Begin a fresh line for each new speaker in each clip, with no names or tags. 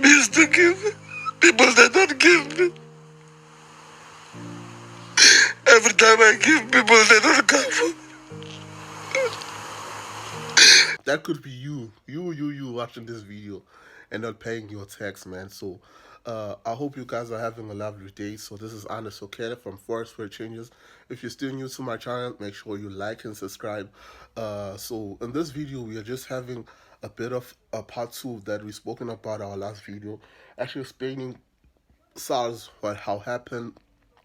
used to give people that don't give me. Every time I give people, they don't come. That could be you watching this video and not paying your tax, man. So I hope you guys are having a lovely day. So this is Anders Okele from Forex for Changes. If you're still new to my channel, make sure you like and subscribe. So in this video, we are just having a bit of a part 2 that we spoken about our last video, actually explaining SARS, how happened,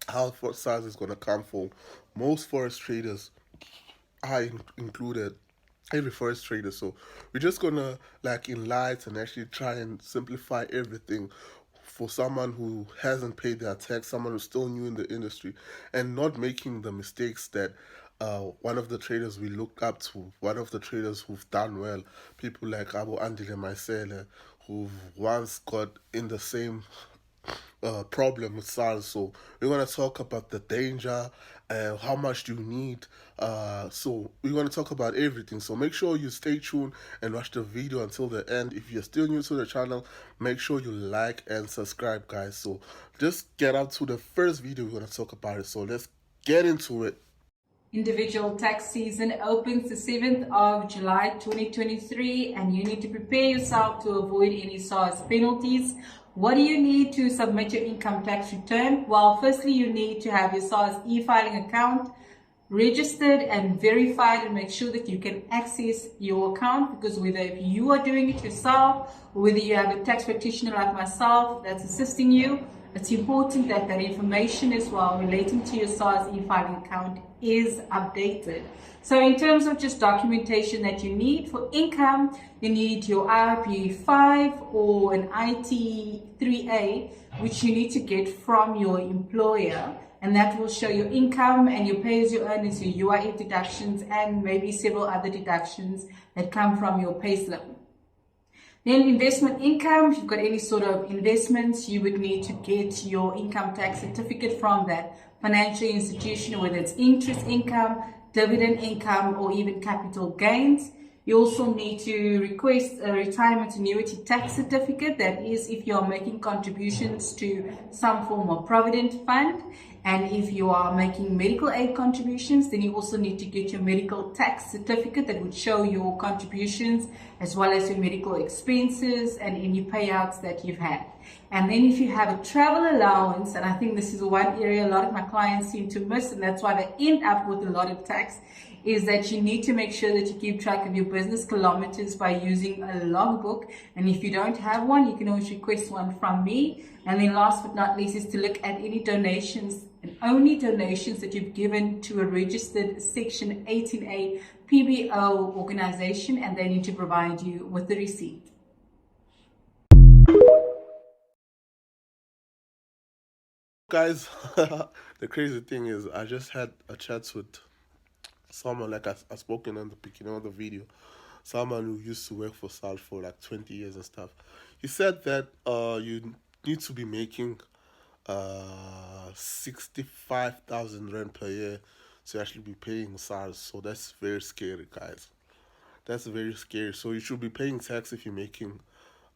how SARS is going to come for most forex traders. I included every forex trader. So we're just gonna like enlighten and actually try and simplify everything for someone who hasn't paid their tax, someone who's still new in the industry, and not making the mistakes that one of the traders we looked up to, one of the traders who've done well, people like Abu Andile Maisele, who've once got in the same problem with SARS. So we're going to talk about the danger, how much do you need. So we're going to talk about everything. So make sure you stay tuned and watch the video until the end. If you're still new to the channel, make sure you like and subscribe, guys. So just get up to the first video we're going to talk about it. So let's get into it.
Individual tax season opens the 7th of July 2023, and you need to prepare yourself to avoid any SARS penalties. What do you need to submit your income tax return? Well, firstly, you need to have your SARS e-filing account registered and verified, and make sure that you can access your account, because whether if you are doing it yourself or whether you have a tax practitioner like myself that's assisting you, it's important that that information as well relating to your SARS e-filing account is updated. So in terms of just documentation that you need for income, you need your IRP5 or an IT3A, which you need to get from your employer, and that will show your income and your pay as you earn, is your UIF deductions and maybe several other deductions that come from your payslip. Then investment income, if you've got any sort of investments, you would need to get your income tax certificate from that financial institution, whether it's interest income, dividend income, or even capital gains. You also need to request a retirement annuity tax certificate. That is if you are making contributions to some form of provident fund. And if you are making medical aid contributions, then you also need to get your medical tax certificate that would show your contributions as well as your medical expenses and any payouts that you've had. And then if you have a travel allowance, and I think this is one area a lot of my clients seem to miss, and that's why they end up with a lot of tax, is that you need to make sure that you keep track of your business kilometers by using a logbook. And if you don't have one, you can always request one from me. And then last but not least is to look at any donations, and only donations that you've given to a registered Section 18A PBO organization, and they need to provide you with the receipt.
Guys, the crazy thing is I just had a chat with someone, like I spoken in the beginning of the video, someone who used to work for SARS for like 20 years and stuff. He said that you need to be making 65,000 rand per year to actually be paying SARS. So that's very scary, guys. That's very scary. So you should be paying tax if you're making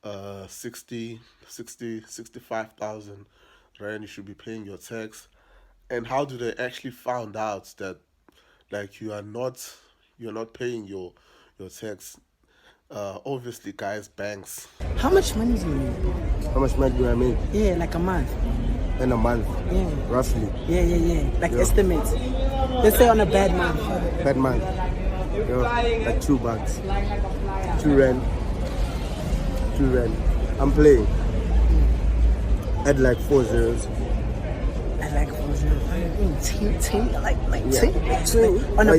65,000 rand. You should be paying your tax. And how do they actually found out that like you're not paying your tax? Obviously, guys, banks.
How much money do you make?
How much money do I make
Yeah, like a month.
in a month?
Yeah.
Roughly.
Yeah. Like estimates. Let's say on a bad month.
That month. Like $2. 2 rand. 2 rand. I'm playing. At like 4 zeros.
I like 4 zeros. Like
Yeah.
10. On a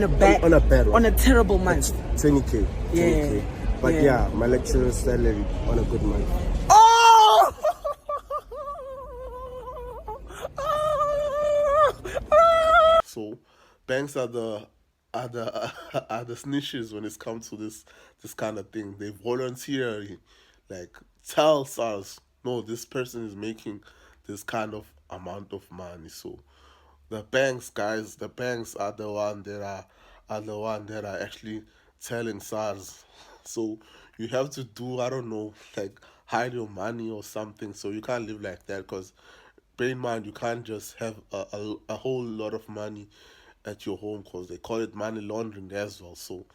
bad
one.
On a terrible month.
20K.
Yeah.
20K. But yeah, my lecturer's salary on a good month.
Oh!
So banks are the are the snitches when it comes to this kind of thing. They voluntarily like tell SARS, no, this person is making this kind of amount of money. So the banks, guys, the banks are the one that are actually telling SARS. So You have to do, I don't know, like hide your money or something. So you can't live like that because bear in mind you can't just have a whole lot of money at your home because they call it money laundering as well. So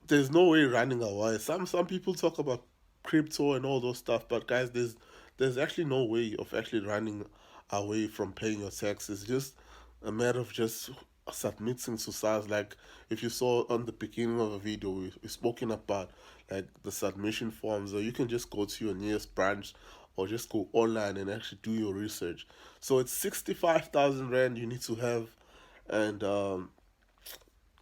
there's no way running away. Some people talk about crypto and all those stuff, but guys, there's actually no way of actually running away from paying your taxes. Just a matter of just submitting to SARS. Like if you saw on the beginning of the video, we spoken about like the submission forms, or you can just go to your nearest branch or just go online and actually do your research. So it's 65,000 rand you need to have, and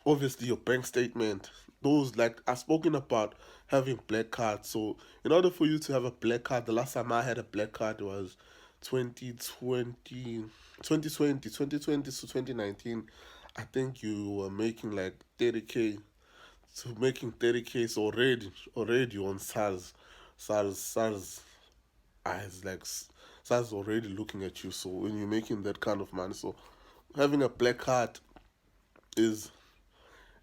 obviously your bank statement. Those, like I've spoken about having black cards. So in order for you to have a black card, the last time I had a black card was 2020, 2020 to 2019. I think you were making like 30K. So making 30K is already on SARS eyes, like SARS already looking at you. So when you're making that kind of money, so having a black card is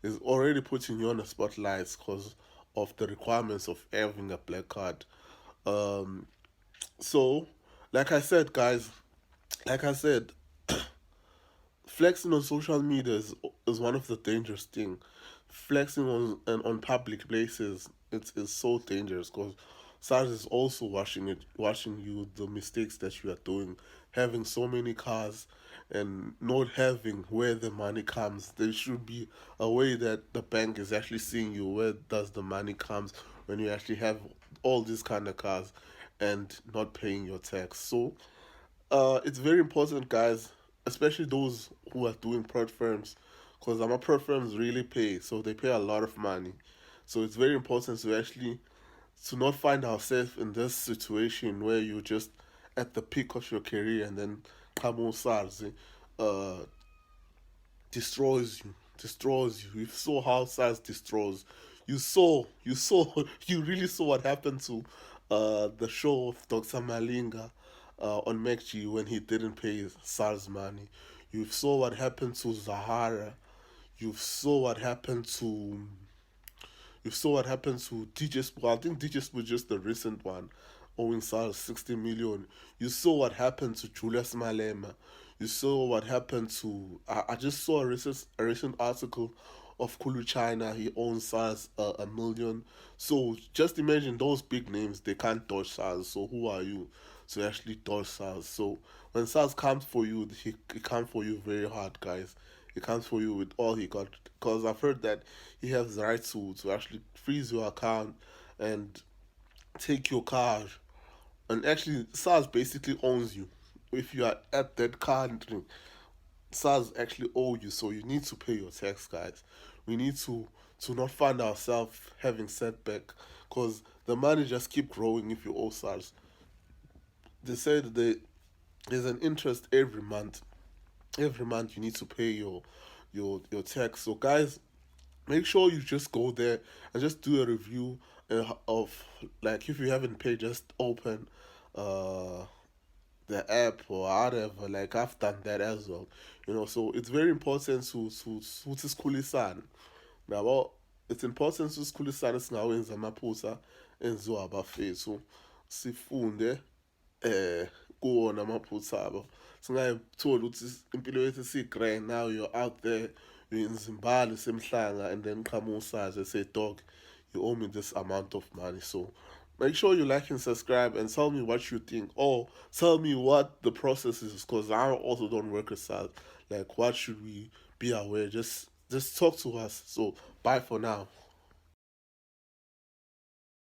is already putting you on the spotlight because of the requirements of having a black card. Um, so, like I said, guys, like I said, flexing on social media is one of the dangerous thing. Flexing on public places it's so dangerous because SARS is also watching you the mistakes that you are doing, having so many cars and not having where the money comes. There should be a way that the bank is actually seeing you. Where does the money comes when you actually have all these kind of cars and not paying your tax? So it's very important, guys, especially those who are doing prod firms, because I'm a prod firms really pay, so they pay a lot of money. So it's very important to actually to not find ourselves in this situation where you're just at the peak of your career and then Kamo SARS uh, destroys you. You saw how SARS destroys. You saw, you really saw what happened to the show of Dr. Malinga on MacG when he didn't pay SARS money. You saw what happened to Zahara. You saw what happened to you saw what happened to DJ Spoo. I think DJ Spoo was just the recent one, owing SARS 60 million. You saw what happened to Julius Malema. You saw what happened to. I just saw a recent article of Kulu China. He owns SARS a million. So just imagine those big names, they can't dodge SARS. So who are you to actually dodge SARS? So when SARS comes for you, he comes for you very hard, guys. He comes for you with all he got. Because I've heard that he has the right to actually freeze your account and take your car. And actually, SARS basically owns you. If you are at that country, SARS actually owe you. So you need to pay your tax, guys. We need to not find ourselves having setback because the money just keep growing if you owe SARS. They said there's an interest every month. Every month you need to pay your tax. So guys, make sure you just go there and just do a review of, like, if you haven't paid, just open uh the app or whatever. Like I've done that as well, so it's very important to sikhulisane nabo. It's important sikhulisane singawenzi amaphutha enziwa abafethu, sifunde kuwona amaphutha abo. Singayitholi ukuthi impilo yethu si-grand, now you're out there, you're in Zimbabwe semhlanga, and then qhamuka usazi and say, dog, you owe me this amount of money. So make sure you like and subscribe and tell me what you think, or tell me what the process is, because I also don't work as that. Like, what should we be aware? Just talk to us. So bye for now.